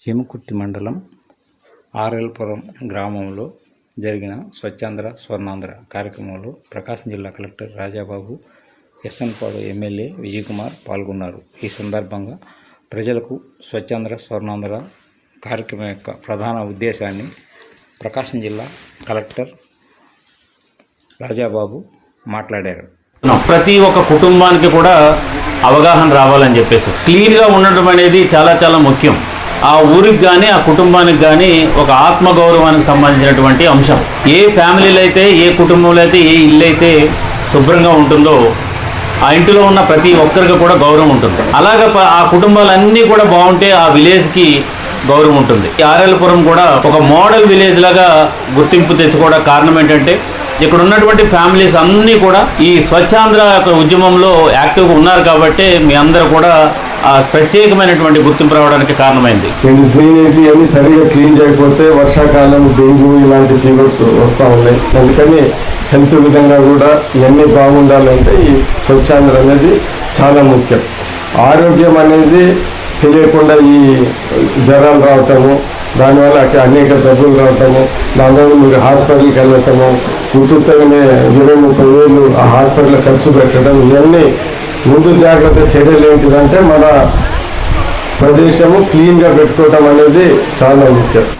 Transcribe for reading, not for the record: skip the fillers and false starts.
చేమకుర్తి మండలం ఆర్ఎల్పురం గ్రామంలో జరిగిన స్వచ్ఛాంధ్ర స్వర్ణాంధ్ర కార్యక్రమంలో ప్రకాశం జిల్లా కలెక్టర్ రాజాబాబు, ఎస్ఎన్పాడు ఎమ్మెల్యే విజయకుమార్ పాల్గొన్నారు. ఈ సందర్భంగా ప్రజలకు స్వచ్ఛాంధ్ర స్వర్ణాంధ్ర కార్యక్రమం యొక్క ప్రధాన ఉద్దేశాన్ని ప్రకాశం జిల్లా కలెక్టర్ రాజాబాబు మాట్లాడారు. ప్రతి ఒక్క కుటుంబానికి కూడా అవగాహన రావాలని చెప్పేసి క్లీన్గా ఉండటం అనేది చాలా ముఖ్యం. ఆ ఊరికి కానీ ఆ కుటుంబానికి కానీ ఒక ఆత్మగౌరవానికి సంబంధించినటువంటి అంశం. ఏ ఫ్యామిలీలో అయితే, ఏ కుటుంబంలో అయితే, ఏ ఇల్లు అయితే శుభ్రంగా ఉంటుందో ఆ ఇంటిలో ఉన్న ప్రతి ఒక్కరికి కూడా గౌరవం ఉంటుంది. అలాగే ఆ కుటుంబాలన్నీ కూడా బాగుంటే ఆ విలేజ్కి గౌరవం ఉంటుంది. ఆర్ఎల్పురం కూడా ఒక మోడల్ విలేజ్ లాగా గుర్తింపు తెచ్చుకోవడం కారణం ఏంటంటే ఇక్కడ ఉన్నటువంటి ఫ్యామిలీస్ అన్నీ కూడా ఈ స్వచ్ఛాంధ్ర ఉద్యమంలో యాక్టివ్గా ఉన్నారు కాబట్టి మీ అందరూ కూడా ప్రత్యేకమైనటువంటి గుర్తింపు రావడానికి కారణమైంది. డ్రైనేజీ అన్ని సరిగా క్లీన్ చేయకపోతే వర్షాకాలం డెంగ్యూ ఇలాంటి ఫీవర్స్ వస్తూ ఉన్నాయి. అందుకని హెల్త్ విధంగా కూడా ఇవన్నీ బాగుండాలంటే ఈ స్వచ్ఛాంధ్ర అనేది చాలా ముఖ్యం. ఆరోగ్యం అనేది తెలియకుండా ఈ జ్వరాలు రావటము, దానివల్ల అనేక జబ్బులు రావటము, దానివల్ల మీరు హాస్పిటల్కి వెళ్ళటము, ఉచితంగానే 20-30 వేలు ఆ హాస్పిటల్ ఖర్చు పెట్టడం, ఇవన్నీ ముందు జాగ్రత్త చర్యలు ఏంటిదంటే మన ప్రదేశము క్లీన్గా పెట్టుకోవటం అనేది చాలా ముఖ్యం.